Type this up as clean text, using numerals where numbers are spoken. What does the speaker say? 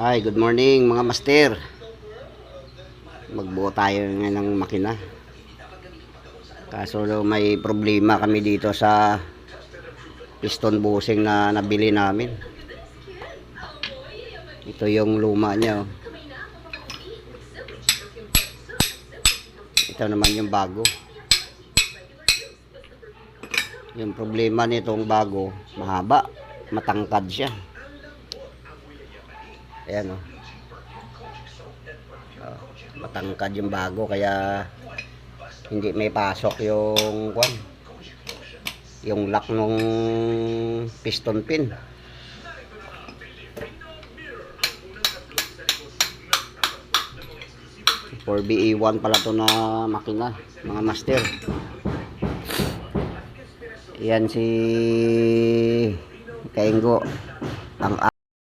Hi, good morning mga master. Magbuo tayo ngayon ng makina. Kaso may problema kami dito sa piston bushing na nabili namin. Ito yung luma niya. Ito naman yung bago. Yung problema nitong bago, mahaba, matangkad siya. Ayan o. Matangkad yung bago kaya hindi may pasok yung lock nung piston pin. For BE1 pala to na makina mga master. Yan si Kaingo ang